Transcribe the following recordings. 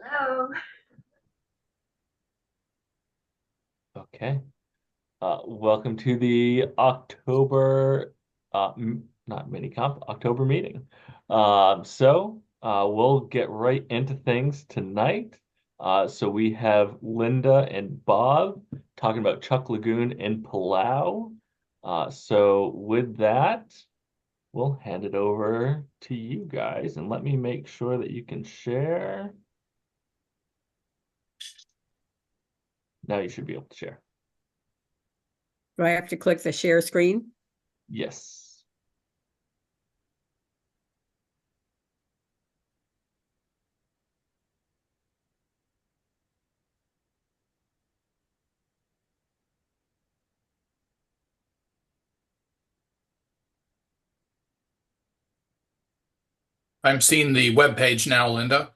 Hello. Okay. Welcome to the October, not mini comp, October meeting. We'll get right into things tonight. So we have Linda and Bob talking about Chuck Lagoon and Palau. So with that, we'll hand it over to you guys and let me make sure that you can share. Now you should be able to share. Do I have to click the share screen? Yes. I'm seeing the web page now, Linda.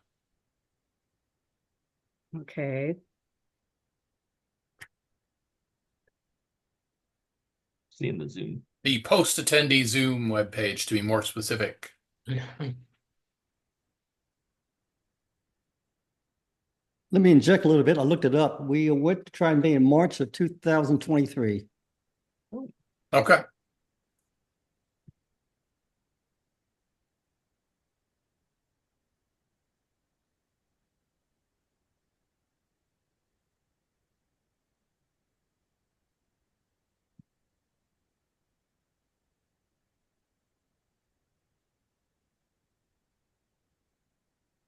Okay. Seeing the Zoom. The post-attendee Zoom web page, to be more specific. Let me inject a little bit. I looked it up. We went to try and be in March of 2023. Okay.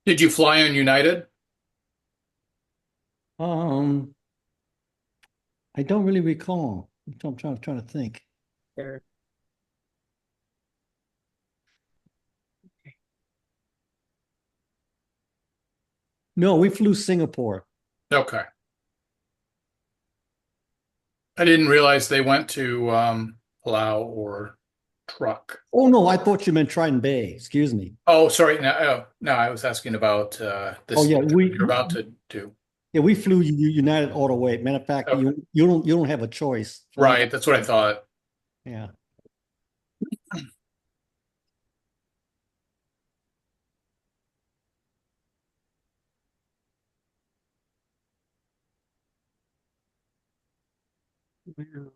Did you fly on United? Um, I don't really recall. I'm trying to think. There. No, we flew Singapore. Okay. I didn't realize they went to Palau or Truck. Oh no, I thought you meant Triton Bay. Excuse me. Oh, sorry. No, I was asking about Oh this yeah, you're about to do. we flew United all the way. Matter of fact, Okay. you don't have a choice flying. Right, that's what I thought. Yeah. Wow.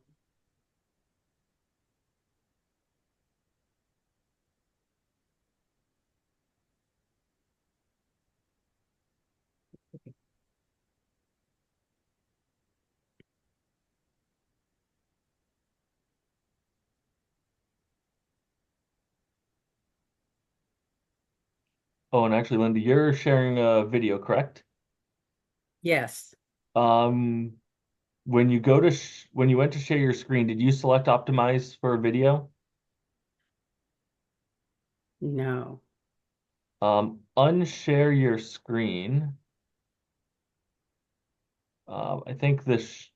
Oh, and actually, Linda, you're sharing a video, correct? Yes. Um, when you go to when you went to share your screen, did you select optimize for video? No. Unshare your screen. I think the sh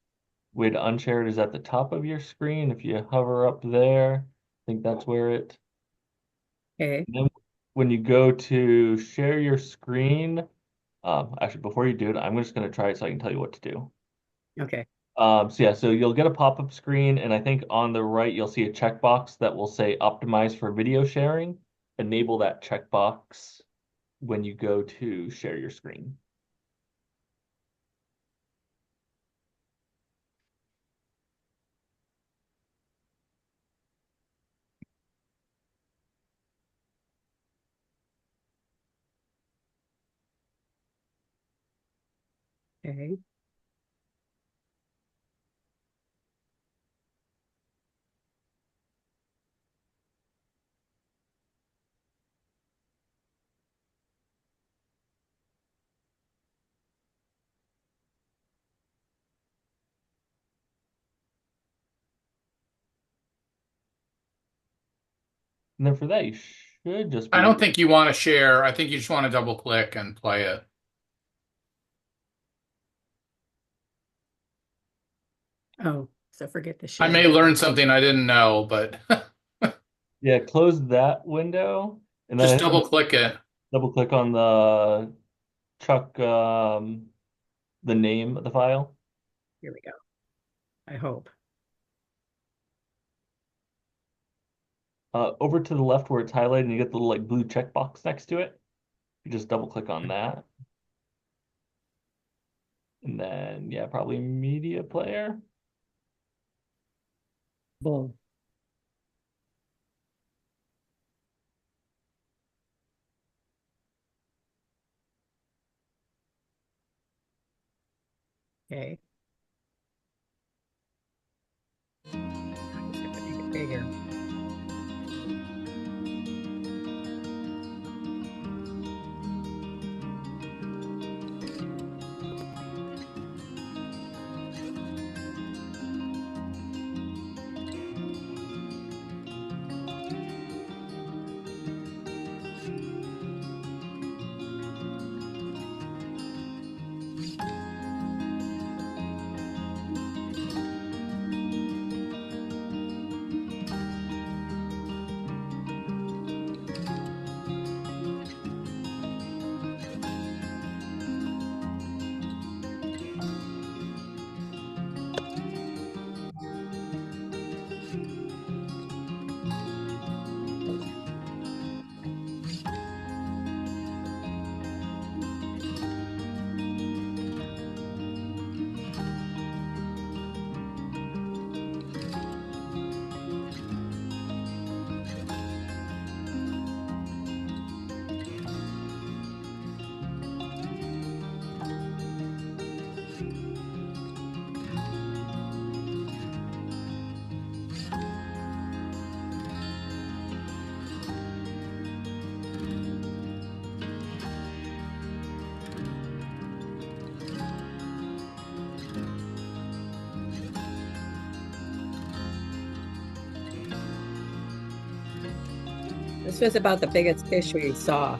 way to unshare it is at the top of your screen. If you hover up there, I think that's where it. Okay. And then when you go to share your screen, actually, before you do it, I'm just going to try it so I can tell you what to do. Okay. So you'll get a pop-up screen, and I think on the right you'll see a checkbox that will say optimize for video sharing. Enable that checkbox when you go to share your screen. Okay. And then for that, you should just I be don't able. think you want to share. I think you just want to double click and play it. Oh, so forget the I share. may learn something I didn't know, but Yeah, close that window, and then just I think double click it. double click on the Chuck, the name of the file. Here we go. I hope. Over to the left where it's highlighted, and you get the little like blue checkbox next to it. You just double click on that. And then, yeah, probably media player. Above. Okay. Just have to make it bigger. This was about the biggest fish we saw.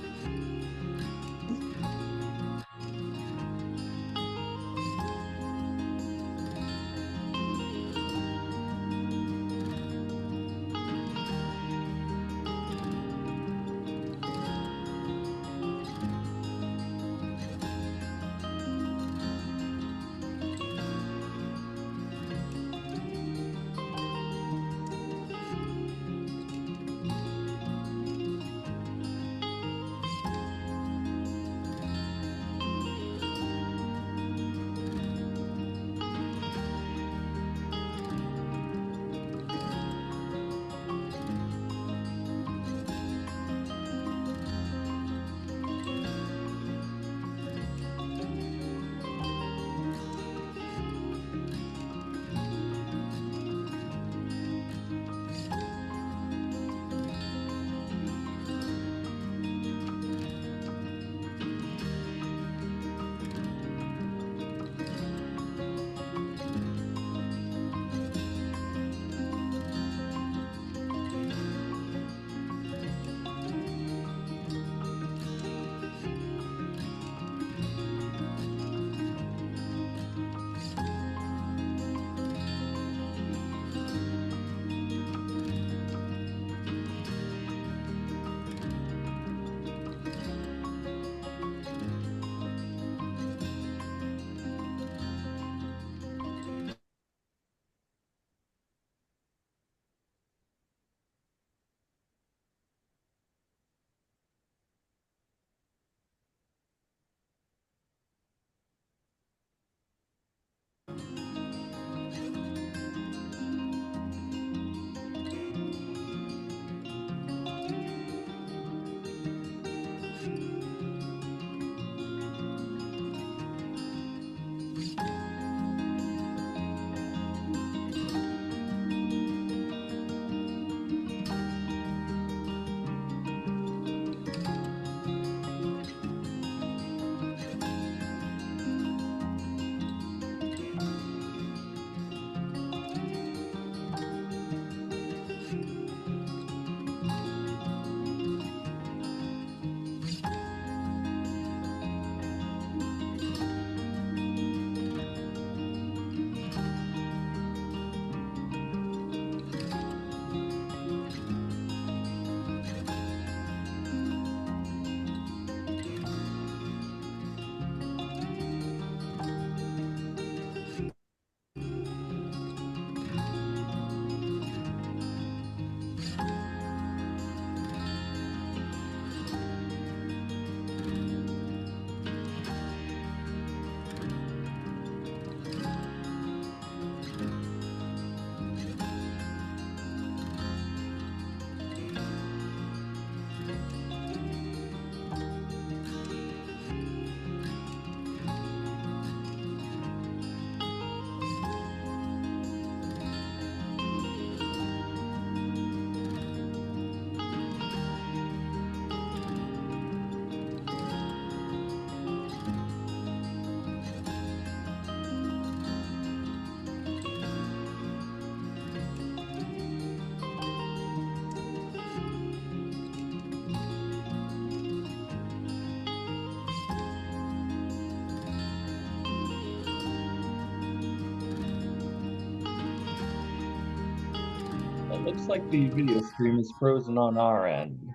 looks like the video stream is frozen on our end.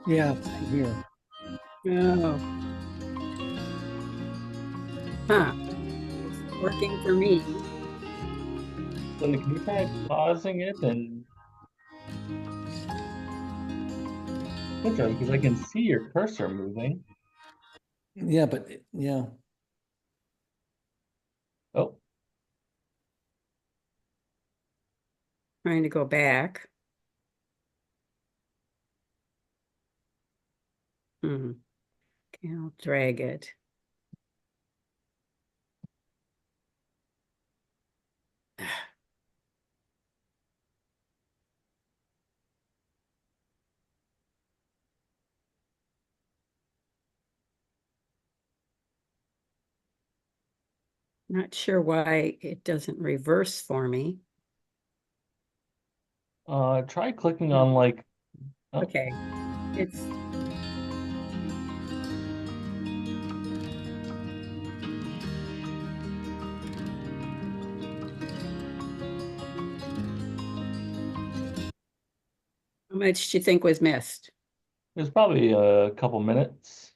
Yeah, same here. Oh. Huh. It's working for me. Linda, can you try pausing it and interesting because I can see your cursor moving. Yeah, but yeah. Oh, Trying to go back. Hmm. Okay, I'll drag it. Not sure why it doesn't reverse for me. try clicking on like, oh, Okay, it's how much do you think was missed? there's probably a couple minutes.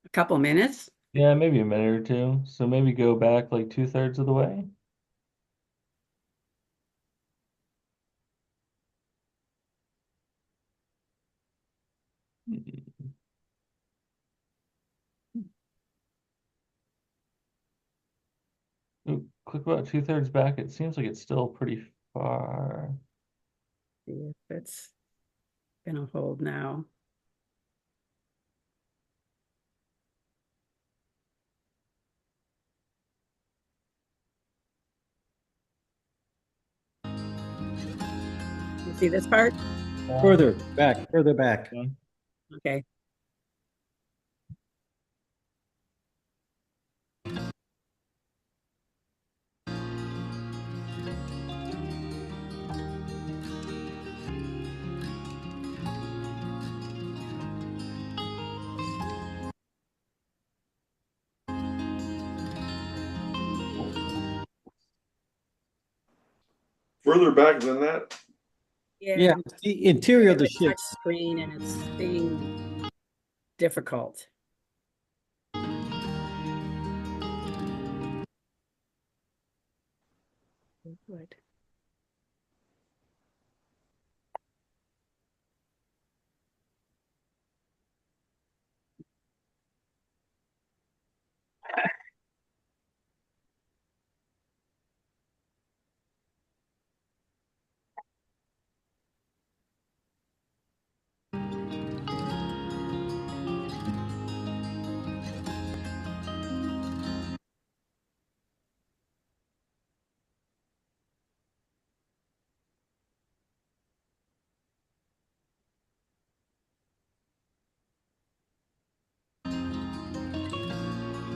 A couple minutes? Yeah, maybe a minute or two. So maybe go back like 2/3 of the way. Ooh, click about 2/3 back. It seems like it's still pretty far. See if it's gonna hold now. You see this part? Further back, further back. Okay. Further back than that? Yeah, it's the interior of the ship. Touch screen and it's being difficult. Good.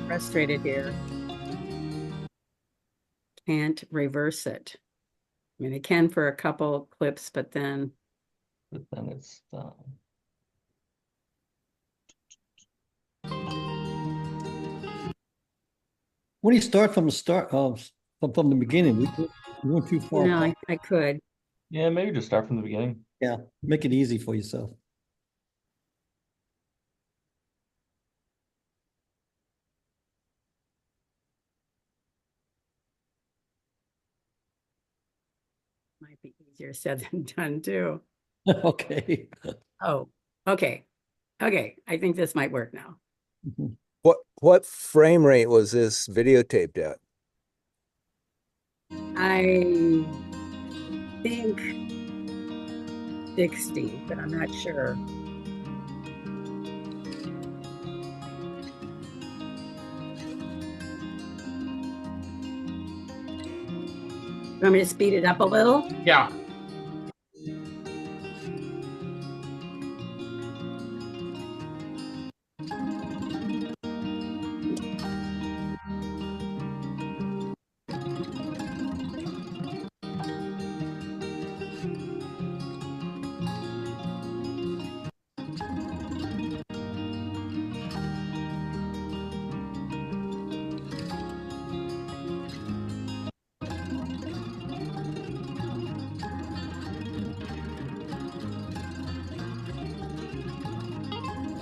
Frustrated here. Can't reverse it. I mean, I can for a couple clips, but then But then it's When you start from the start of from the beginning, we went too far. you know, apart. I could. yeah, maybe just start from the beginning. Yeah, make it easy for yourself. Might be easier said than done too. Okay. Oh, okay. Okay, I think this might work now. What frame rate was this videotaped at? I think 60, but I'm not sure. Want me to speed it up a little? Yeah.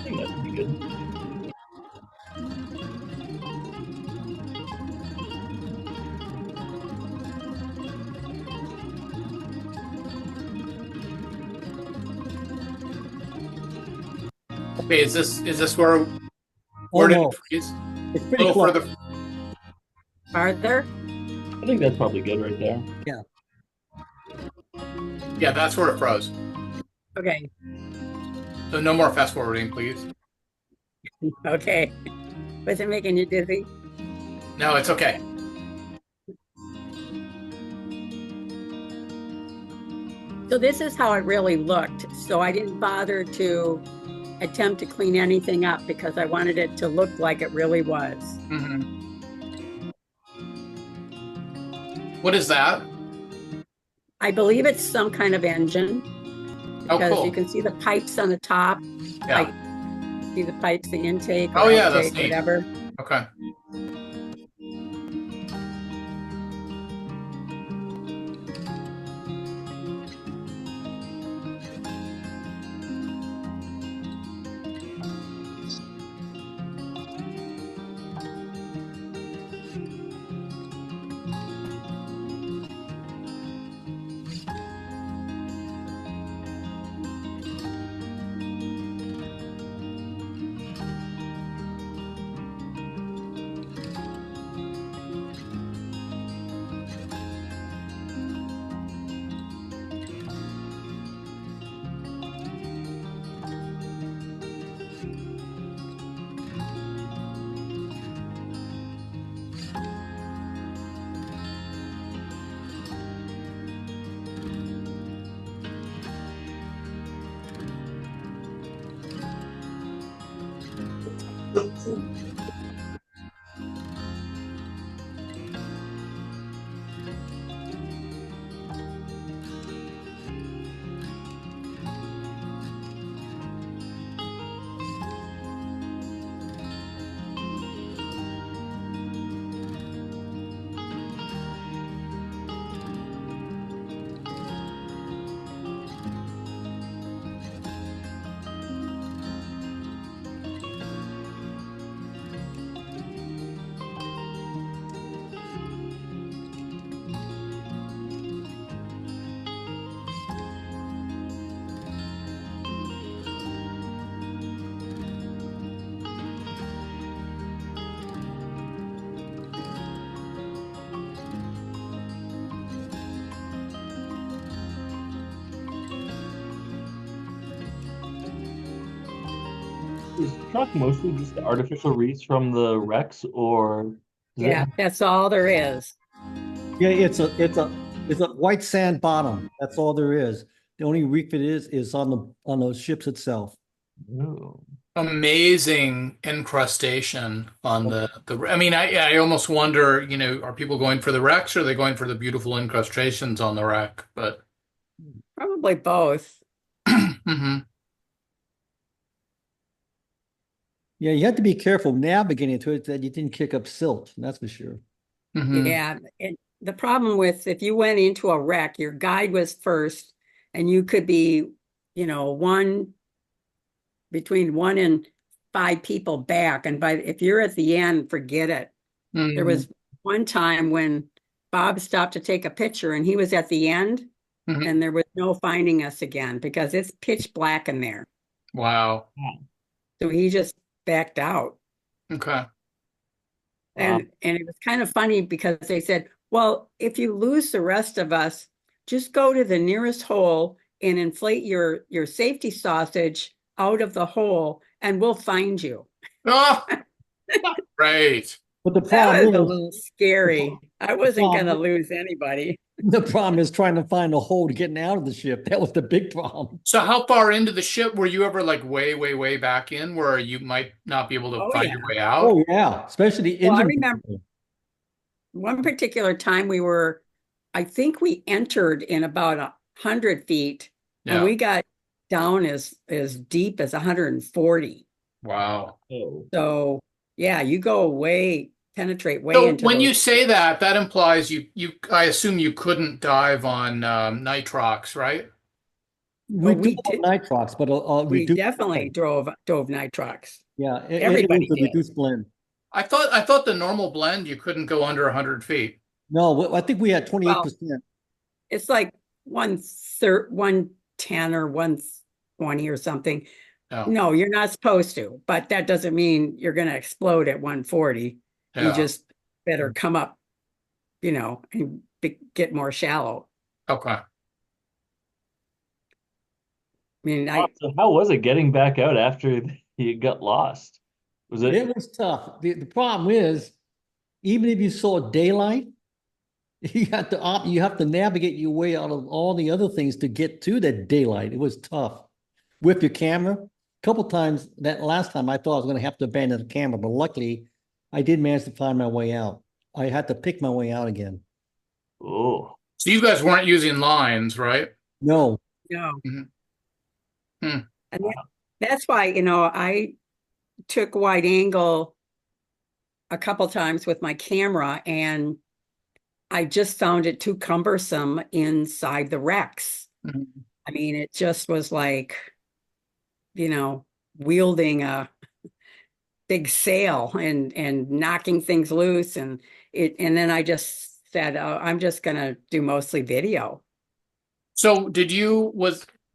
think that's pretty good. Okay, is this where Oh, did it no, freeze? it's A pretty little close. further. Farther? I think that's probably good right there. Yeah, that's where it froze. Okay, So no more fast forwarding, please. okay. Was it making you dizzy? No, it's okay. So this is how it really looked. So I didn't bother to attempt to clean anything up because I wanted it to look like it really was. Mhm. What is that? I believe it's some kind of engine Oh, because cool. you can see the pipes on the top. Yeah. Like, see the pipes, the intake or Oh, yeah, that's outtake, neat. whatever. Okay. Is chalk mostly just the artificial reefs from the wrecks, or does it Yeah, have that's all there is. Yeah, it's a white sand bottom. That's all there is. The only reef it is on the ships itself. oh. Amazing incrustation on the. I mean, I almost wonder, are people going for the wrecks or are they going for the beautiful incrustations on the wreck? But Probably both. mhm. Yeah, you have to be careful navigating to it that you didn't kick up silt. That's for sure. Mhm. Yeah. And the problem with if you went into a wreck, your guide was first, and you could be, one between 1 and 5 people back. And if you're at the end, forget it. There Mhm. was one time when Bob stopped to take a picture and he was at the end Mhm. and there was no finding us again because it's pitch black in there. Wow. So he just backed out. Okay. Wow. And it was kind of funny because they said, well, if you lose the rest of us, just go to the nearest hole and inflate your safety sausage out of the hole and we'll find you. Oh, right. But the That problem was a is little scary. I the wasn't going to problem, lose anybody. the problem is trying to find a hole to getting out of the ship. That was the big problem. So how far into the ship were you ever like way, way, way back in where you might not be able to Oh, find yeah. your way out? Oh yeah, especially the Well, I engine. remember one particular time I think we entered in about 100 feet and Yeah. we got down as deep as 140. Wow. Oh. So yeah, penetrate way So into when those. you say that, that implies I assume you couldn't dive on nitrox, right? Oh, We do have nitrox, but we reduced definitely blend. dove nitrox. Yeah, it Everybody was a did. reduced blend. I thought the normal blend you couldn't go under 100 feet. No, I think we had Well, 28%. it's like 110 or 120 or something. Yeah. No, you're not supposed to, but that doesn't mean you're going to explode at 140. You Yeah. just better come up, and get more shallow. Okay. I mean, I So how was it getting back out after you got lost? Was it? It was tough. The problem is, even if you saw daylight, you have to navigate your way out of all the other things to get to that daylight. It was tough with your camera. A couple times that last time I thought I was going to have to abandon the camera, but luckily I did manage to find my way out. I had to pick my way out again. Oh, So you guys weren't using lines, right? No, know. Mhm. Hmm. And that's why, I took wide angle a couple times with my camera, and I just found it too cumbersome inside the wrecks. Mhm. I mean, it just was like, wielding a big sail and knocking things loose, and then I just said, oh, I'm just gonna do mostly video. So did you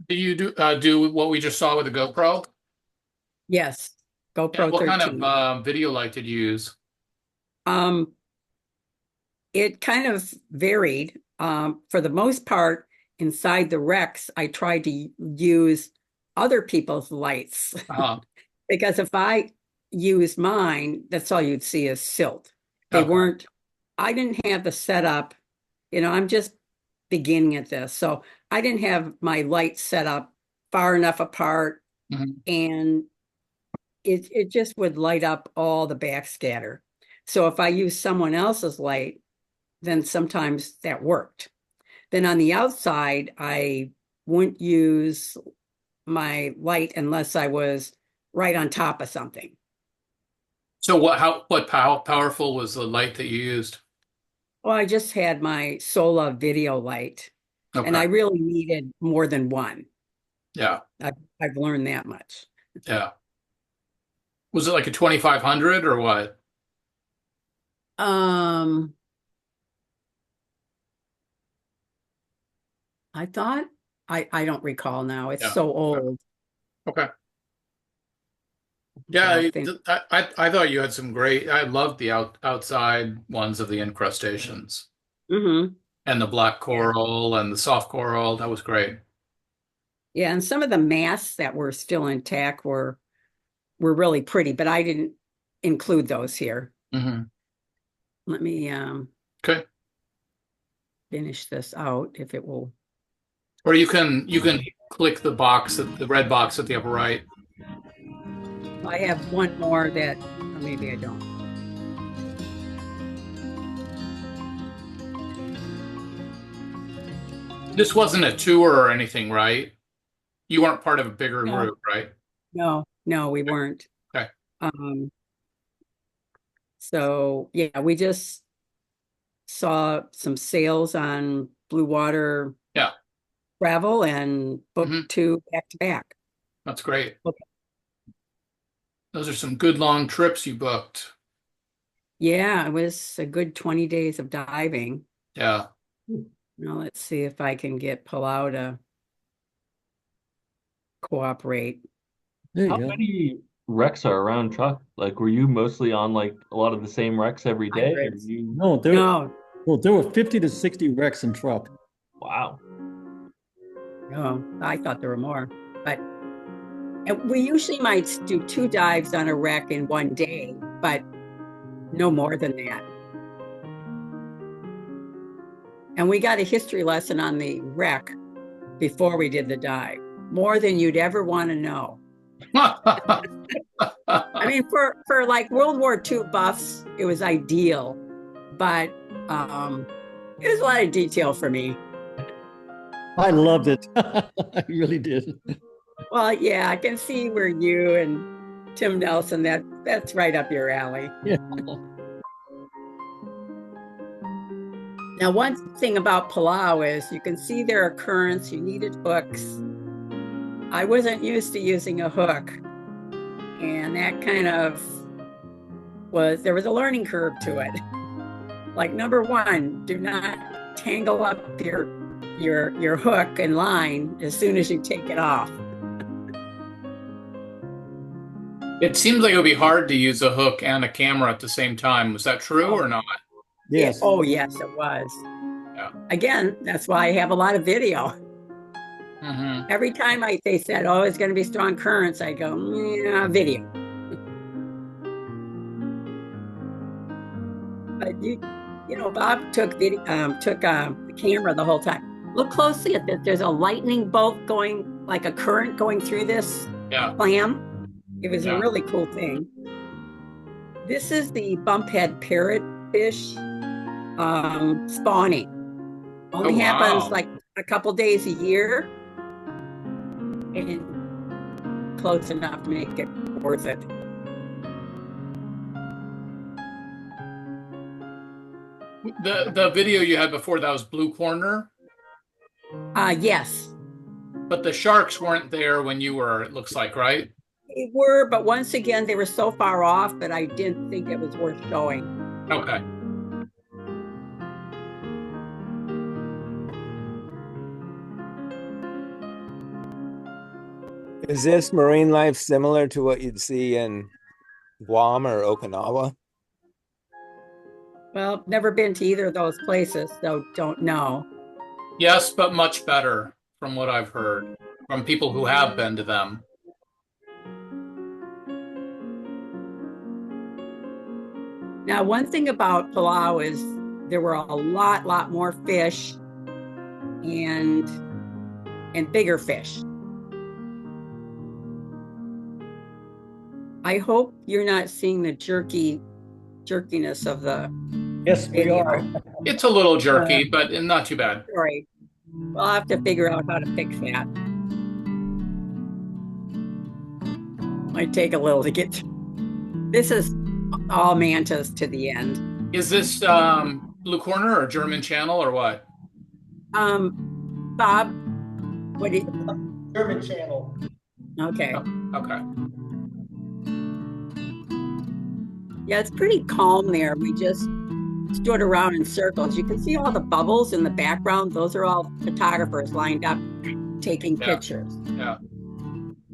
do what we just saw with the GoPro? Yes, Yeah. GoPro What kind of 13. video light did you use? Um, it kind of varied. For the most part, inside the wrecks, I tried to use other people's lights Uh-huh. because if I used mine, that's all you'd see is silt. They Okay. weren't, I didn't have the setup, I'm just beginning at this. So I didn't have my lights set up far enough apart, Mhm. and it just would light up all the backscatter. So if I use someone else's light, then sometimes that worked. Then on the outside, I wouldn't use my light unless I was right on top of something. So powerful was the light that you used? Well, I just had my Sola video light, and Okay. I really needed more than one. Yeah. I've learned that much. Yeah. Was it like a 2500 or what? Um, I thought I don't recall now. It's Yeah. so old. Okay. I'm Yeah, trying to think. I thought you had some great. I loved the outside ones of the incrustations Hmm. and the black Yeah. coral and the soft coral. That was great. Yeah, and some of the masks that were still intact were really pretty, but I didn't include those here. Hmm. Let me Okay. finish this out if it will. Or you can click the red box at the upper right. I have one more that, or maybe I don't. This wasn't a tour or anything, right? You weren't part of a bigger No, group, right? no, we weren't. Okay. Um, so yeah, we just saw some sales on Blue Water Yeah. travel and booked Hmm. two back to back. That's great. Okay. Those are some good long trips you booked. Yeah, it was a good 20 days of diving. Yeah. Now let's see if I can get Palau to cooperate. there you how go. many wrecks are around Chuck? Like, were you mostly on like a lot of the same wrecks every day, or Hundreds. you? No, No, there were 50 to 60 wrecks in truck. Wow. no, I thought there were more, but and we usually might do two dives on a wreck in one day, but no more than that. And we got a history lesson on the wreck before we did the dive, more than you'd ever want to know. I mean, for like World War II buffs, it was ideal, but it was a lot of detail for me. I loved it. I really did. Well, yeah, I can see where you and Tim Nelson, that's right up your alley. Yeah. Now, one thing about Palau is you can see there are currents, you needed hooks, I wasn't used to using a hook, and that kind of there was a learning curve to it. Like number one, do not tangle up your hook and line as soon as you take it off. It seems like it would be hard to use a hook and a camera at the same time. Was that true or not? Yes. Oh, yes, it was. Yeah. Again, that's why I have a lot of video. Mm-hmm. Every time they said, oh, it's going to be strong currents, I go, yeah, video. But Bob took the camera the whole time. Look closely at this. There's a lightning bolt going, like a current going through this clam. It was a really cool thing. This is the bumphead parrotfish spawning. Only happens like a couple days a year, and close enough to make it worth it. The video you had before, that was Blue Corner? Yes. But the sharks weren't there when you were, it looks like, right? They were, but once again, they were so far off that I didn't think it was worth showing. Okay. Is this marine life similar to what you'd see in Guam or Okinawa? Well, never been to either of those places, so don't know. Yes, but much better from what I've heard from people who have been to them. Now, one thing about Palau is there were a lot more fish and bigger fish. I hope you're not seeing the jerkiness of the Yes, we video. are. It's a little jerky, but not too bad. Sorry. We'll have to figure out how to fix that. Might take a little to get. This is all mantas to the end. Is this Blue Corner or German Channel or what? Bob, what do you? German Channel. Okay. Okay. Yeah, it's pretty calm there. We just stood around in circles. You can see all the bubbles in the background. Those are all photographers lined up taking pictures. Yeah.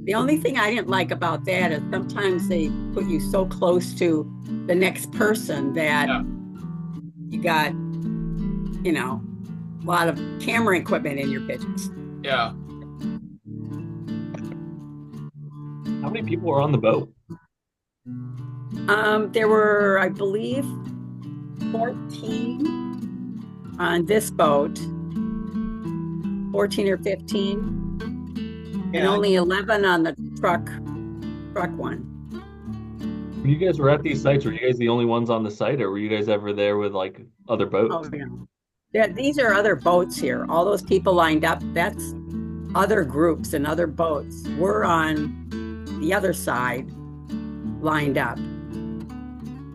The only thing I didn't like about that is sometimes they put you so close to the next person that you got, a lot of camera equipment in your pictures. Yeah. How many people were on the boat? There were, I believe, 14 on this boat, 14 or 15, and only 11 on the truck one. When you guys were at these sites, were you guys the only ones on the site, or were you guys ever there with like other boats? Oh, yeah. These are other boats here. All those people lined up, that's other groups and other boats. We're on the other side lined up.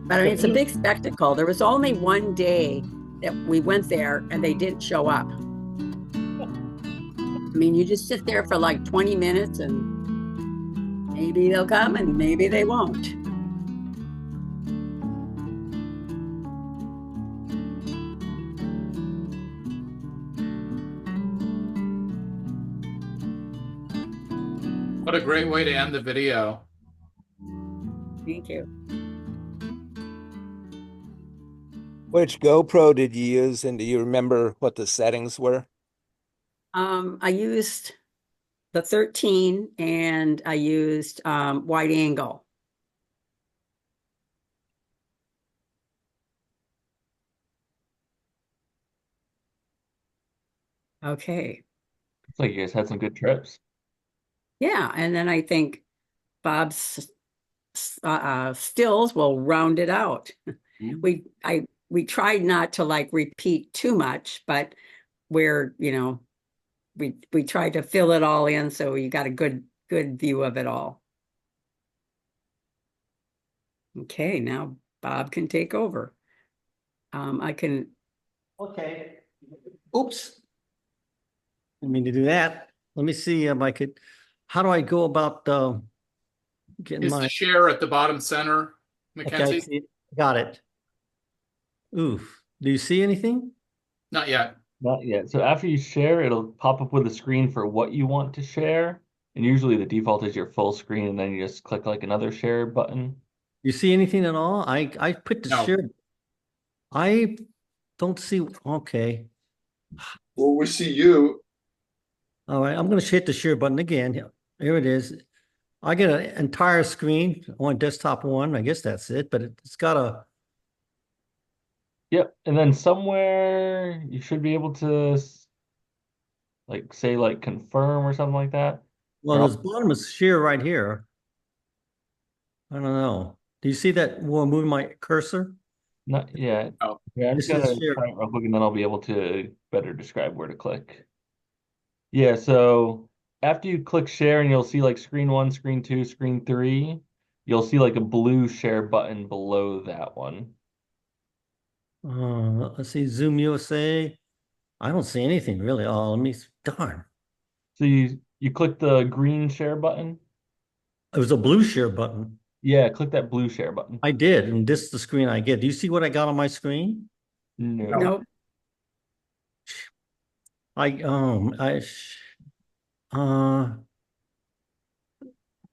But I mean, it's a big spectacle. There was only one day that we went there and they didn't show up. I mean, you just sit there for like 20 minutes and maybe they'll come and maybe they won't. What a great way to end the video. Thank you. Which GoPro did you use, and do you remember what the settings were? I used the 13 and I used wide angle. Okay. Looks like you guys had some good trips. Yeah, and then I think Bob's stills will round it out. We tried not to like repeat too much, but where we tried to fill it all in so you got a good view of it all. Okay, now Bob can take over. I can. Okay. Oops. I didn't mean to do that. Let me see if I could. how do I go about getting Is my, the share at the bottom center, okay, I Mackenzie? see it. Got it. Oof. Do you see anything? Not yet. Not yet. So after you share, it'll pop up with a screen for what you want to share. And usually the default is your full screen, and then you just click like another share button. You see anything at all? I put the No. share. I don't see. Okay. Well, we see you. All right. I'm going to hit the share button again. Here it is. I get an entire screen on desktop one. I guess that's it, but it's got a, Yep. And then somewhere you should be able to like say like confirm or something like that. well, Or there's bottom is share right here. I don't know. Do you see that? Well, moving my cursor. not yet. Oh, Yeah, I just This is gotta share. try it real quick and then I'll be able to better describe where to click. Yeah, so after you click share and you'll see like screen one, screen two, screen three, you'll see like a blue share button below that one. Let's see, Zoom USA. I don't see anything really. Oh, darn. So you click the green share button. It was a blue share button. Yeah, click that blue share button. I did, and this is the screen I get. Do you see what I got on my screen? No. Nope. I uh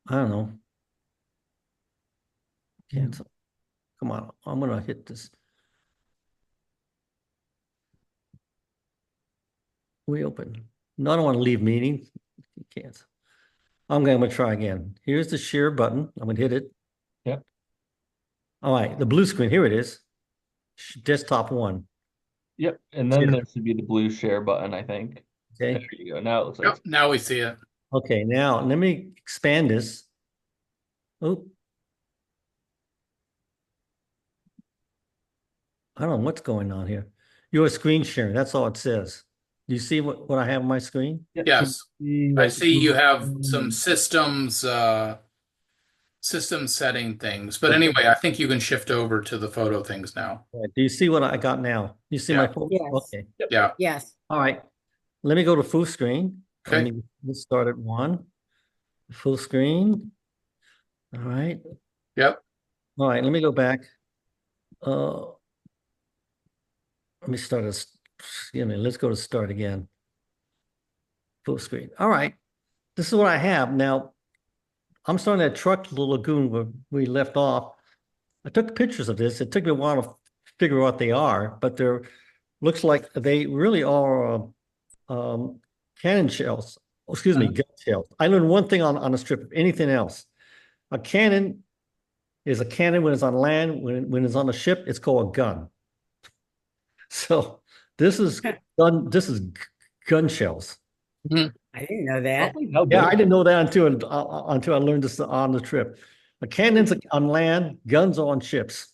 I don't know. Cancel. Come on, I'm gonna hit this. Reopen. No, I don't want to leave meeting. Cancel. I'm gonna try again. Here's the share button. I'm gonna hit it. Yep. All right, the blue screen. Here it is. Desktop one. Yep. And then there should be the blue share button, I think. There Okay. you go. Now it looks like yep. Now we see it. Okay, now let me expand this. Oh, I don't know what's going on here. Your screen sharing, that's all it says. Do you see what I have on my screen? Yep. Yes. See, I like, see you have some system setting things. But anyway, I think you can shift over to the photo things now. Do you see what I got now? You see my Yeah. phone? Yes. Okay. Yeah. Yes. All right. Let me go to full screen. Okay. Let's start at one. Full screen. All right. Yep. All right. Let me go back. Uh, let me start as, excuse me. Let's go to start again. Full screen. All right. This is what I have. Now, I'm starting that truck lagoon where we left off. I took pictures of this. It took me a while to figure out what they are, but they're looks like they really are cannon shells. Oh, excuse me, gun shells. I learned one thing on a strip of anything else. A cannon is a cannon when it's on land. When it's on a ship, it's called a gun. So this is gun. This is gun shells. I didn't know that. how Yeah, I big? didn't know that until I learned this on the trip. A cannon's on land, guns are on ships.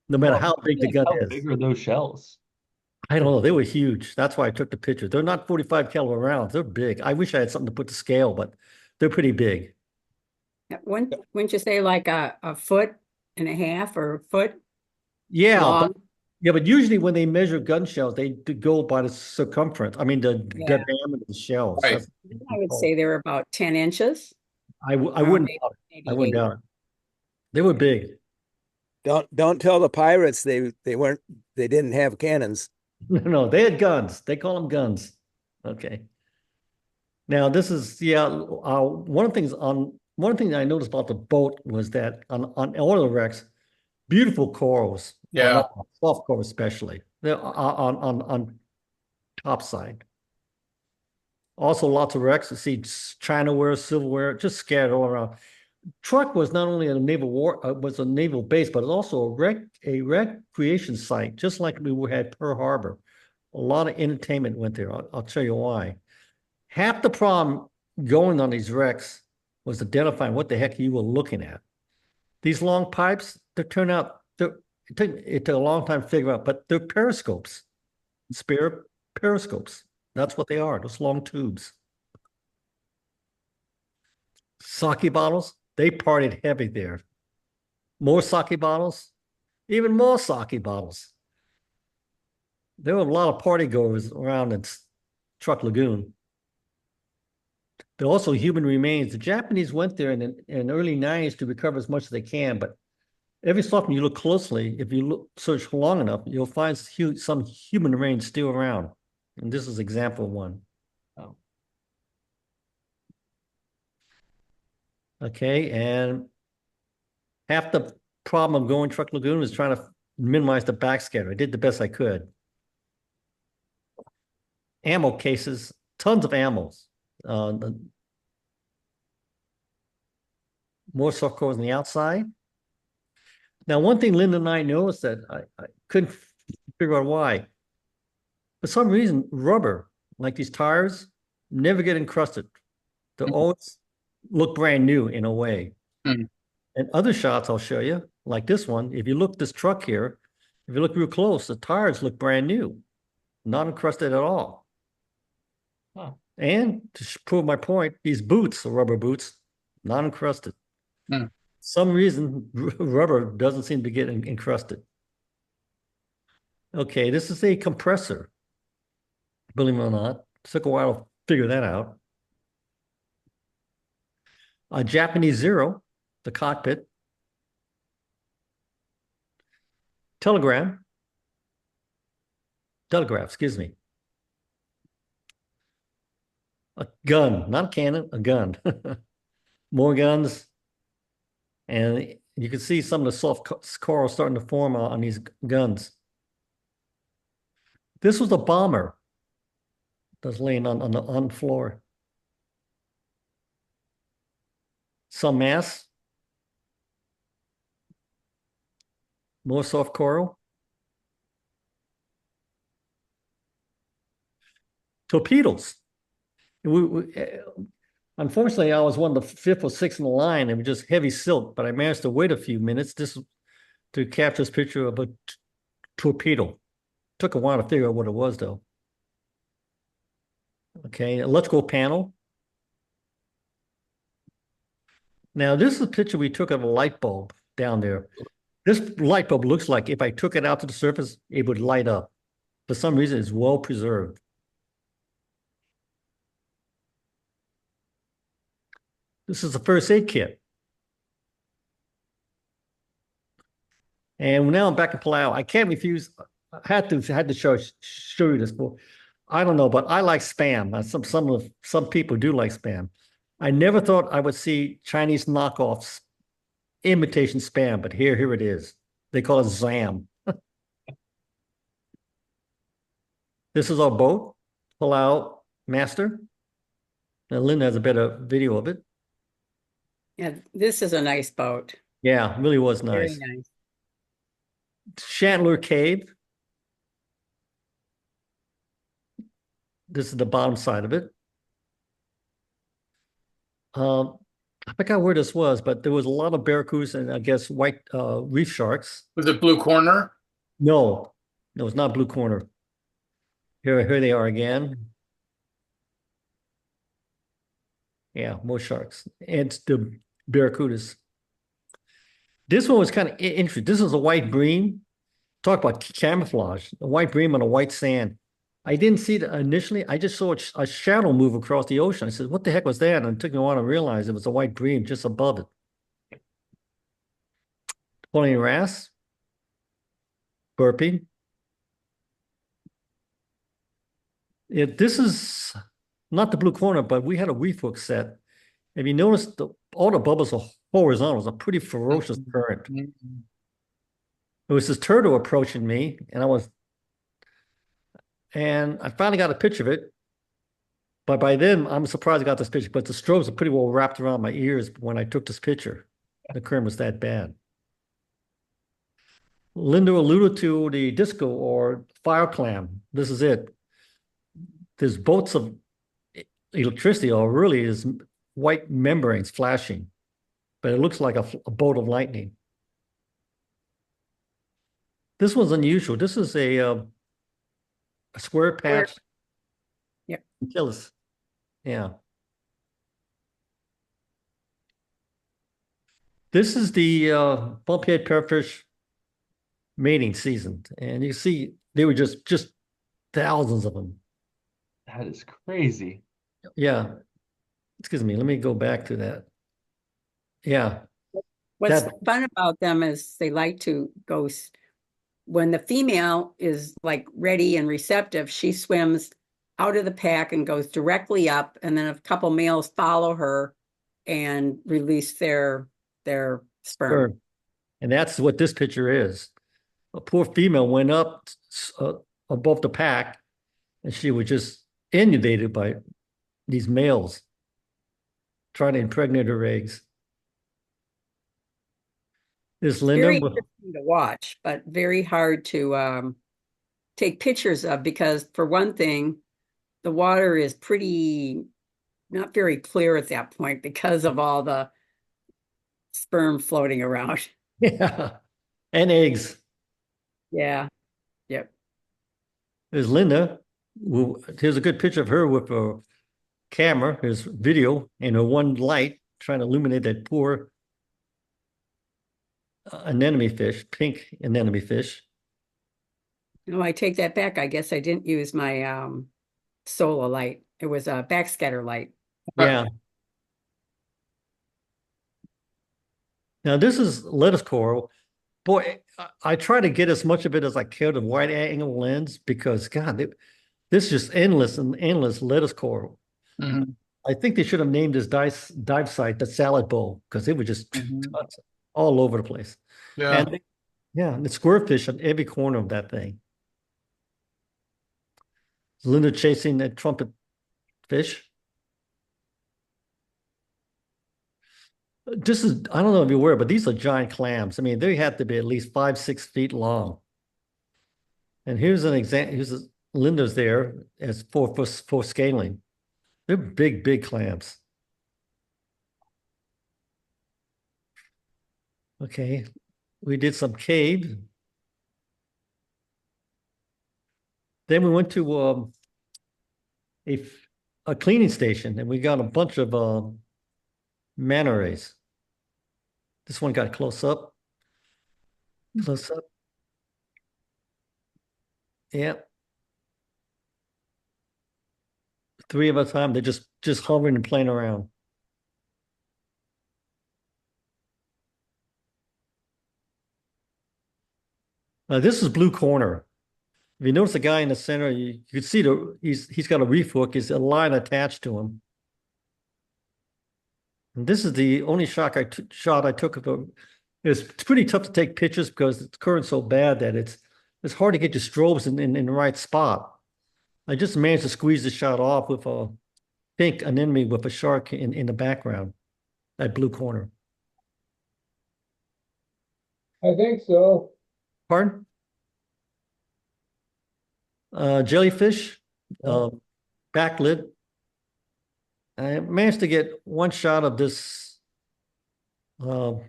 No matter Well, how big the gun how is. big are those shells? I don't know. They were huge. That's why I took the picture. They're not 45 caliber rounds. They're big. I wish I had something to put to scale, but they're pretty big. Wouldn't you say like a foot and a half or a foot Yeah, long? but usually when they measure gun shells, they do go by the circumference. I mean, the Yeah. diameter of the shells. Right. That's- I would say they're about 10 inches. I or wouldn't maybe- doubt it. maybe I wouldn't 8. doubt it. They were big. Don't tell the pirates they didn't have cannons. No, they had guns. They call them guns. Okay. Now this is one thing that I noticed about the boat was that on oil wrecks, beautiful corals. Yeah. Soft coral especially. They're on top side. Also lots of wrecks. You see Chinaware, silverware, just scattered all around. Truck was not only was a naval base, but it's also a recreation site, just like we had Pearl Harbor. A lot of entertainment went there. I'll tell you why. Half the problem going on these wrecks was identifying what the heck you were looking at. These long pipes, it took a long time to figure out, but they're periscopes, spare periscopes. That's what they are, those long tubes. Sake bottles, they partied heavy there. More sake bottles, even more sake bottles. There were a lot of party goers around in Truck Lagoon. There are also human remains. The Japanese went there in the early 90s to recover as much as they can, but every so often you look closely, if you search long enough, you'll find some human remains still around. And this is example one. Oh. Okay, and half the problem of going Truck Lagoon was trying to minimize the backscatter. I did the best I could. Ammo cases, tons of ammos. More soft cores on the outside. Now, one thing Linda and I noticed that I couldn't figure out why. For some reason, rubber, like these tires, never get encrusted. They always look brand new in a way. Mm. And other shots I'll show you, like this one, if you look this truck here, if you look real close, the tires look brand new, not encrusted at all. Huh. And to prove my point, these boots are rubber boots, not encrusted. Mm. Some reason rubber doesn't seem to get encrusted. Okay, this is a compressor. Believe it or not, it took a while to figure that out. A Japanese Zero, the cockpit. Telegraph, excuse me. A gun, not a cannon, a gun. More guns. And you can see some of the soft coral starting to form on these guns. This was a bomber that's laying on the floor. Some mass. More soft coral. Torpedoes. Unfortunately, I was one of the fifth or sixth in the line, and it was just heavy silk, but I managed to wait a few minutes to capture this picture of a torpedo. Took a while to figure out what it was, though. Okay, electrical panel. Now, this is a picture we took of a light bulb down there. This light bulb looks like if I took it out to the surface, it would light up. For some reason, it's well preserved. This is the first aid kit. And now I'm back in Palau. I can't refuse. I had to show you this. But I don't know, but I like spam. Some people do like spam. I never thought I would see Chinese knockoffs, imitation spam, but here it is. They call it Zam. This is our boat, Palau Master. Now Lynn has a better video of it. Yeah, this is a nice boat. Yeah, really was nice. Very nice. Chandler Cave. This is the bottom side of it. I forgot where this was, but there was a lot of barracudas and I guess white reef sharks. Was it Blue Corner? No, it's not Blue Corner. Here they are again. Yeah, more sharks and the barracudas. This one was kind of interesting. This is a white bream. Talk about camouflage. A white bream on a white sand. I didn't see it initially. I just saw a shadow move across the ocean. I said, what the heck was that? And it took me a while to realize it was a white bream just above it. Pulling wrasse. Burpee. This is not the Blue Corner, but we had a reef hook set. If you notice, all the bubbles are horizontal. It's a pretty ferocious current. Mm-hmm. It was this turtle approaching me, and I finally got a picture of it. But by then, I'm surprised I got this picture, but the strobes are pretty well wrapped around my ears when I took this picture. The current was that bad. Linda alluded to the disco or fire clam. This is it. There's bolts of electricity, or really is white membranes flashing, but it looks like a bolt of lightning. This one's unusual. This is a square patch. Yeah. Achilles. Yeah. This is the bumphead parrotfish mating season, and you see they were just thousands of them. That is crazy. Yeah. excuse me, let me go back to that. Yeah, What's that, fun about them is they like to go, when the female is like ready and receptive, she swims out of the pack and goes directly up, and then a couple males follow her and release their sperm. sure. And that's what this picture is. A poor female went up above the pack, and she was just inundated by these males trying to impregnate her eggs. This Linda, Very interesting to watch, but very hard to take pictures of, because for one thing, the water is pretty not very clear at that point because of all the sperm floating around. yeah, and eggs. Yeah. Yep. There's Linda. Here's a good picture of her with a camera. Here's video and her one light trying to illuminate that poor anemone fish, pink anemone fish. No, I take that back. I guess I didn't use my solar light. It was a backscatter light. Yeah. Now this is lettuce coral. Boy, I try to get as much of it as I can with wide angle lens because God, this is just endless and endless lettuce coral. Mhm. I think they should have named this dive site the salad bowl because it was just all over the place. Yeah. And yeah, the squirtfish on every corner of that thing. Linda chasing that trumpet fish. This is, I don't know if you're aware, but these are giant clams. I mean, they have to be at least 5, 6 feet long. And here's an example. Linda's there as for scaling. They're big, big clams. Okay, we did some cave. Then we went to a cleaning station, and we got a bunch of manta rays. This one got close up. Close up. Yeah. 3 at a time. They're just hovering and playing around. This is blue corner. If you notice the guy in the center, you can see he's got a reef hook. Is a line attached to him. And this is the only shot I took of him. It's pretty tough to take pictures because the current's so bad that it's hard to get your strobes in the right spot. I just managed to squeeze the shot off with a pink anemone with a shark in the background, that blue corner. I think so. Pardon? Jellyfish, backlit. I managed to get one shot of this Clark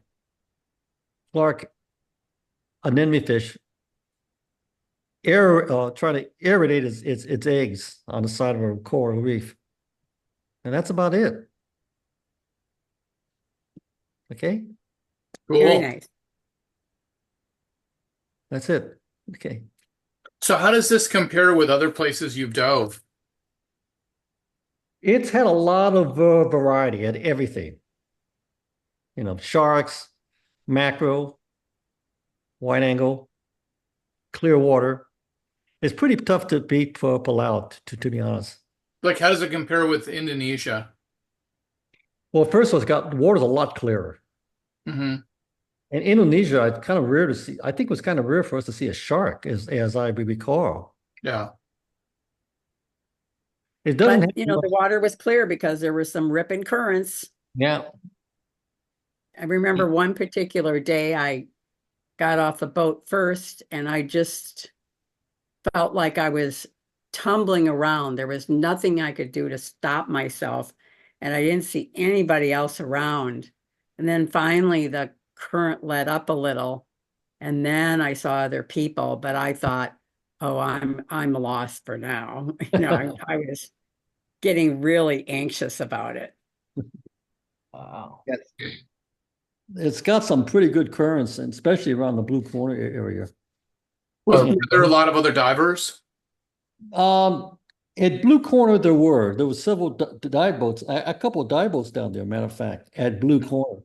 anemone fish trying to aerate its eggs on the side of a coral reef. And that's about it. Okay, Very Cool. nice. that's it. Okay. So how does this compare with other places you've dove? It's had a lot of variety at everything. You know, sharks, mackerel, wide angle, clear water. It's pretty tough to beat for Palau, to be honest. Like, how does it compare with Indonesia? Well, first of all, the water's a lot clearer. Hmm. In Indonesia, it's kind of rare to see. I think it was kind of rare for us to see a shark, as I recall. Yeah. It doesn't But, the water was clear because there were some ripping currents. yeah. I remember one particular day I got off the boat first and I just felt like I was tumbling around. There was nothing I could do to stop myself, and I didn't see anybody else around. And then finally the current let up a little, and then I saw other people, but I thought, oh, I'm lost for now. I was getting really anxious about it. Wow. It's got some pretty good currents, and especially around the blue corner area. Were there a lot of other divers? Um, At Blue Corner, there were several dive boats, a couple of dive boats down there, matter of fact, at Blue Corner.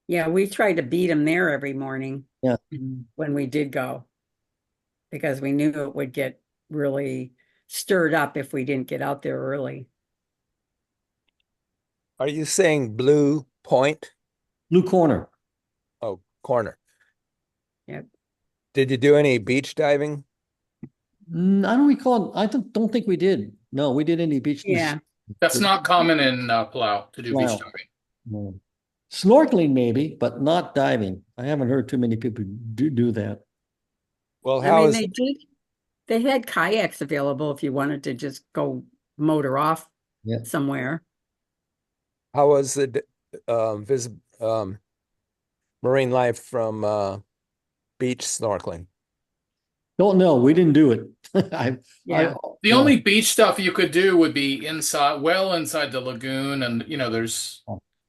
Yeah, we tried to beat them there every morning Yeah. when we did go. Because we knew it would get really stirred up if we didn't get out there early. Are you saying Blue Point? Blue Corner. Oh, corner. Yep. Did you do any beach diving? I don't recall. I don't think we did. No, we did any beach. Yeah. That's not common in Palau to do beach Wow. diving. No. Snorkeling maybe, but not diving. I haven't heard too many people do that. Well, I how mean, is they had kayaks available if you wanted to just go motor off Yeah. somewhere. how was the marine life from beach snorkeling? Don't know. We didn't do it. Yeah. The only beach stuff you could do would be inside, well inside the lagoon, and there's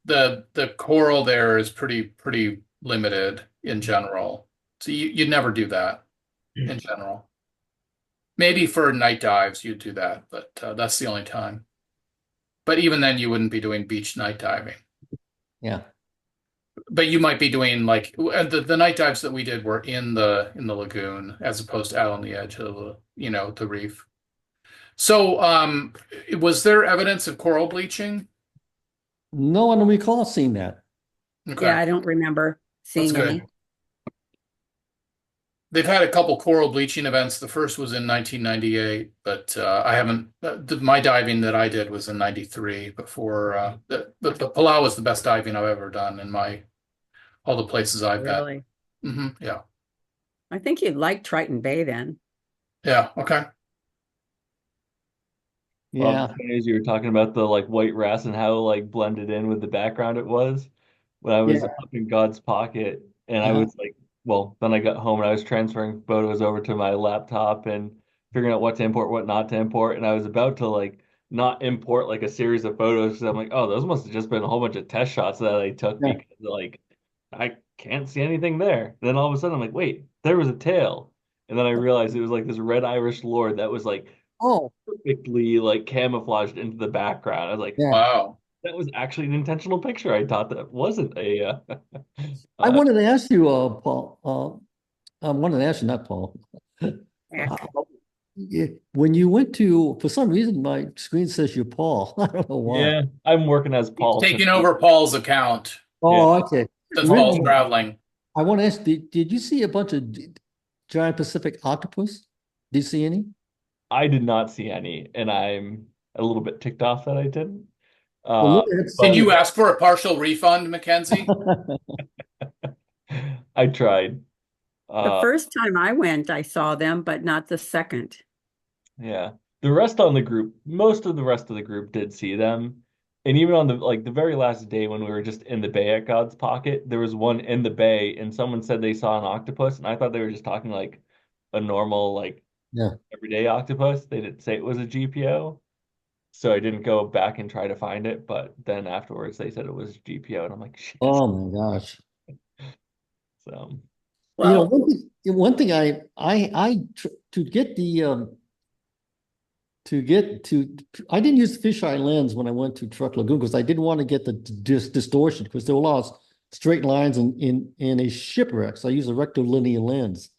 the coral there is pretty limited in general. So you'd never do that in general. Maybe for night dives you'd do that, but that's the only time. But even then, you wouldn't be doing beach night diving. Yeah. But you might be doing like the night dives that we did were in the lagoon as opposed to out on the edge of the reef. So, was there evidence of coral bleaching? No one recall seeing that. Okay. Yeah, I don't remember seeing That's any. good. They've had a couple coral bleaching events. The first was in 1998, but I haven't. My diving that I did was in '93. Before the Palau was the best diving I've ever done in all the places I've been. Really? Yeah. I think you'd like Triton Bay then. Yeah. Okay. Yeah. As you were talking about the like white rats and how like blended in with the background it was when I was Yeah. up in God's pocket, and I Uh-huh. was like, well, then I got home and I was transferring photos over to my laptop and figuring out what to import, what not to import, and I was about to like not import like a series of photos because I'm like, oh, those must have just been a whole bunch of test shots that I took Yeah. because like I can't see anything there. Then all of a sudden I'm like, wait, there was a tail, and then I realized it was like this red Irish lord that was like Oh, perfectly like camouflaged into the background. I was like, yeah. Wow. that was actually an intentional picture. I thought that wasn't a. I wanted to ask you, Paul. I wanted to ask you, not Paul. Heck. When you went to, for some reason, my screen says you're Paul. I don't know why. Yeah, I'm working as Paul. Taking over Paul's account Oh, okay. since Really? Paul's traveling. I want to ask, did you see a bunch of giant Pacific octopus? Did you see any? I did not see any, and I'm a little bit ticked off that I didn't. Well, look, it's Did But you ask for a partial refund, Mackenzie? I tried. The first time I went, I saw them, but not the second. Yeah. The rest on the group, most of the rest of the group did see them. And even on the very last day when we were just in the bay at God's Pocket, there was one in the bay and someone said they saw an octopus, and I thought they were just talking like a normal, like Yeah. everyday octopus. They didn't say it was a GPO. So I didn't go back and try to find it, but then afterwards they said it was GPO, and I'm like, shit. Oh my gosh. So Well, one thing to get I didn't use the fisheye lens when I went to Truck Lagoon because I didn't want to get the distortion because there were a lot of straight lines in a shipwreck. So I used a rectilinear lens.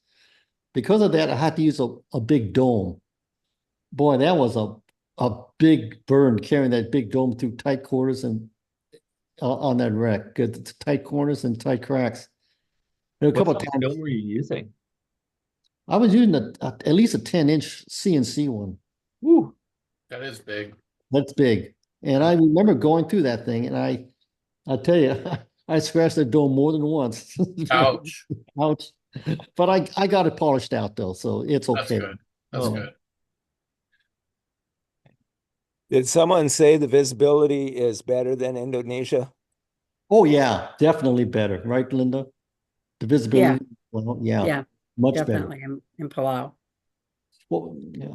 Because of that, I had to use a big dome. Boy, that was a big burn carrying that big dome through tight quarters and on that wreck. Good tight corners and tight cracks. There were a couple of what times film were you using? I was using at least a 10-inch CNC one. Woo. That is big. That's big. And I remember going through that thing, and I'll tell you, I scratched the dome more than once. Ouch. Ouch. But I got it polished out though, so it's That's okay. good. That's Oh. good. Did someone say the visibility is better than Indonesia? Oh yeah, definitely better, right, Linda? The visibility, well, yeah, yeah, much better. definitely in Palau. Well, yeah.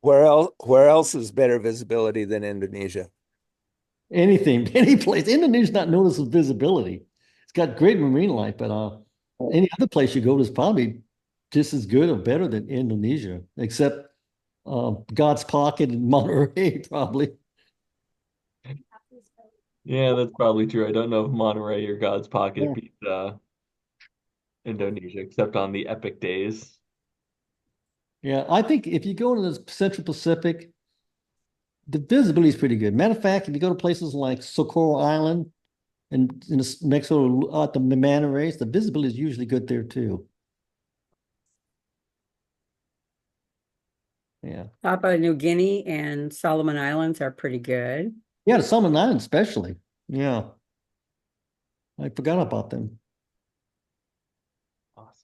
Where else is better visibility than Indonesia? Anything, any place. Indonesia's not known as visibility. It's got great marine life, but any other place you go is probably just as good or better than Indonesia, except God's Pocket in Monterey, probably. Yeah, that's probably true. I don't know if Monterey or God's Pocket Yeah. beat Indonesia, except on the epic days. Yeah, I think if you go to the Central Pacific, the visibility is pretty good. Matter of fact, if you go to places like Socorro Island and in Mexico at the Manta Rays, the visibility is usually good there too. Yeah. Papua New Guinea and Solomon Islands are pretty good. Yeah, the Solomon Islands especially. Yeah. I forgot about them. Awesome.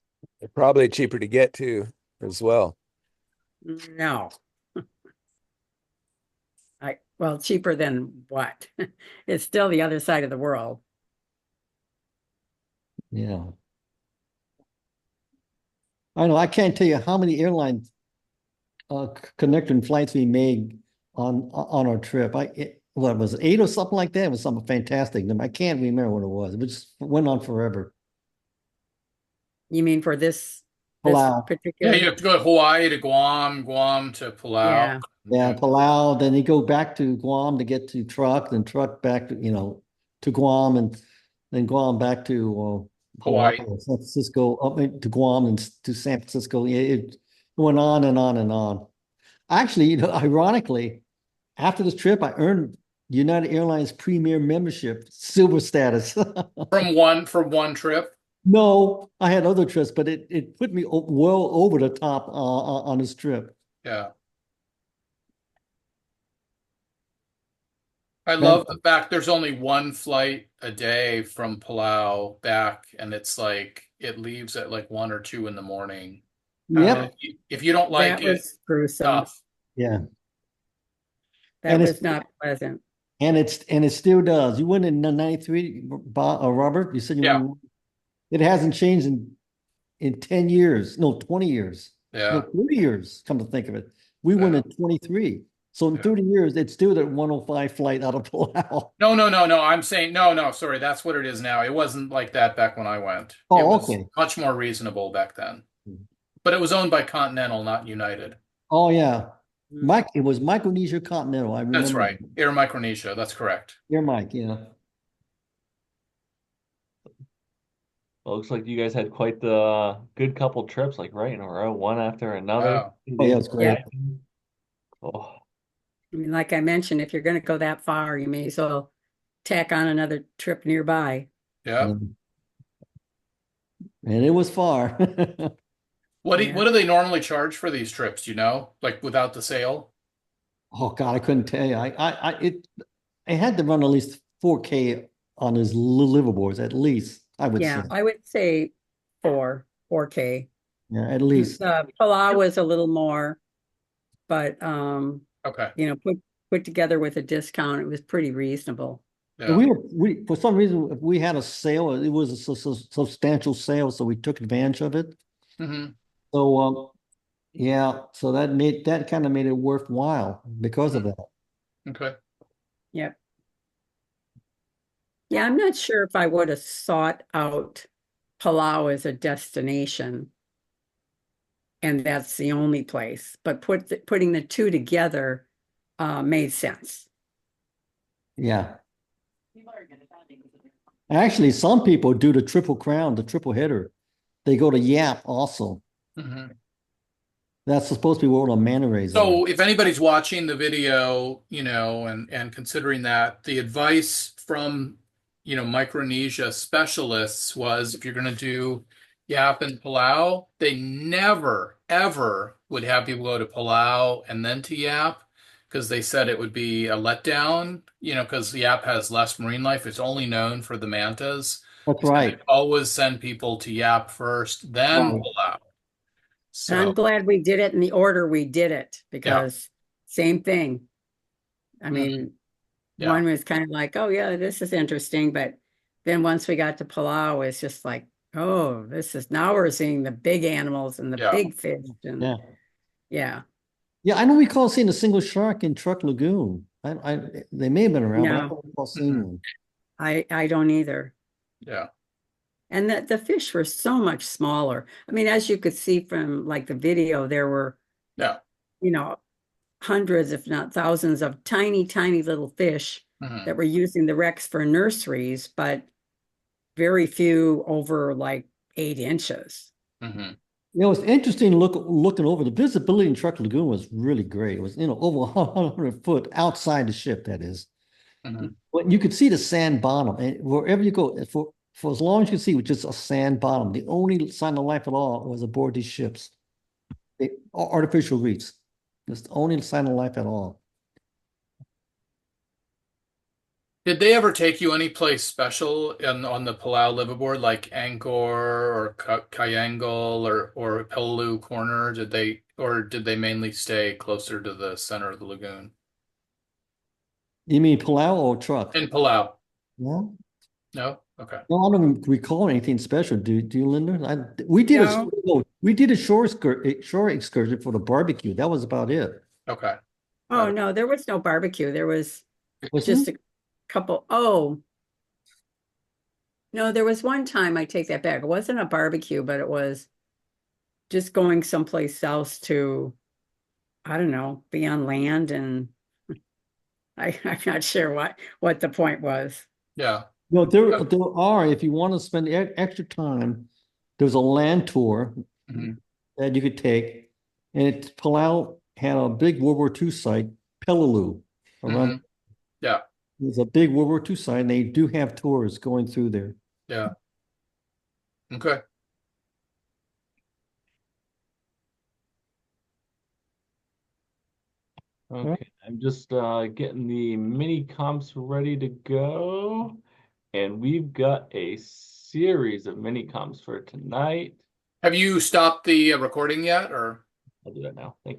They're probably cheaper to get to as well. No. Well, cheaper than what? It's still the other side of the world. Yeah. I know I can't tell you how many airlines connecting flights we made on our trip. What was it, 8 or something like that? It was something fantastic. I can't remember what it was. It just went on forever. You mean for this Palau. Yeah, particular? you have to go to Hawaii to Guam, Guam to Palau. Yeah, Palau. Then they go back to Guam to get to Truck, then Truck back to to Guam, and then Guam back to Hawaii. San Francisco, up to Guam and to San Francisco. Yeah, it went on and on and on. Actually, ironically, after this trip, I earned United Airlines Premier Membership Silver status. From one trip. No, I had other trips, but it put me well over the top on this trip. Yeah. I love the fact there's only one flight a day from Palau back, and it's like it leaves at like 1 or 2 in the morning. Yep. If you don't like That it, was gruesome. tough. Yeah. That And was it's- not pleasant. And it still does. You went in the 93, Robert. You said you Yeah. went. It hasn't changed in 10 years. No, 20 years. Yeah. No, 30 years, come to think of it. We went in 23. So in Yeah. 30 years, it's still that 105 flight out of Palau. No. I'm saying no. Sorry, that's what it is now. It wasn't like that back when I went. It Oh, was okay. much more reasonable back then. Mhm. But it was owned by Continental, not United. Oh, yeah. It was Micronesia Continental. I remember. That's right. Air Micronesia. That's correct. Air Mike, yeah. Well, looks like you guys had quite the good couple trips, like right in a row, one after another. Wow. Oh, yeah, it was great. Oh, I mean, like I mentioned, if you're going to go that far, you may as well tack on another trip nearby. Yeah. And it was far. What Yeah. do they normally charge for these trips? Do you know? Like without the sale? Oh God, I couldn't tell you. I had to run at least 4K on his liveaboards, at least, I would Yeah, say. I would say 4K. Yeah, at least. Palau was a little more, but Okay. put together with a discount, it was pretty reasonable. Yeah. We for some reason we had a sale. It was a substantial sale, so we took advantage of it. Hmm. So yeah, so that kind of made it worthwhile because of that. Okay. Yep. Yeah, I'm not sure if I would have sought out Palau as a destination, and that's the only place, but putting the two together made sense. Yeah. Actually, some people do the Triple Crown, the triple header. They go to Yap also. Hmm. That's supposed to be where all the manta rays are. So if anybody's watching the video, and considering that, the advice from, Micronesia specialists was if you're going to do Yap and Palau, they never, ever would have people go to Palau and then to Yap because they said it would be a letdown, because Yap has less marine life. It's only known for the mantas. That's So right. they always send people to Yap first, then Right. Palau. And I'm So, glad we did it in the order we did it, because same thing. I mean, Yeah. one was kind of like, oh yeah, this is interesting, but then once we got to Palau, it's just like, oh, now we're seeing the big animals and the Yeah. big fish, and Yeah. yeah. Yeah, I don't recall seeing a single shark in Truck Lagoon. They may have been around, but I No. don't recall seeing Mhm. one. I don't either. yeah. And the fish were so much smaller. I mean, as you could see from like the video, there were, Yeah. hundreds, if not thousands of tiny, tiny little fish Mhm. that were using the wrecks for nurseries, but very few over like 8 inches. Mhm. You know, it's interesting looking over the visibility in Truck Lagoon was really great. It was, over 100 foot outside the ship, that is. Mhm. But you could see the sand bottom, and wherever you go, for as long as you see, it was just a sand bottom. The only sign of life at all was aboard these ships. Artificial reefs. That's the only sign of life at all. Did they ever take you any place special on the Palau liveaboard, like Angkor or Kyangle or Peleliu Corner? Did they mainly stay closer to the center of the lagoon? You mean Palau or truck? In Palau? No, No? Okay. no, I don't recall anything special. Do you, Linda? We did No. we did a shore excursion for the barbecue. That was about it. Okay. Oh, no, there was no barbecue. There was Was just there? a couple. Oh, no, there was one time, I take that back. It wasn't a barbecue, but it was just going someplace else to, I don't know, be on land, and I'm not sure what the point was. Yeah. No, there are, if you want to spend extra time, there's a land tour Mhm. that you could take. And Palau had a big World War II site, Peleliu, around. Mhm. Yeah. There's a big World War II site, and they do have tours going through there. Yeah. Okay. Okay, I'm just getting the mini comps ready to go. And we've got a series of mini comps for tonight. Have you stopped the recording yet, or? I'll do that now. Thank you.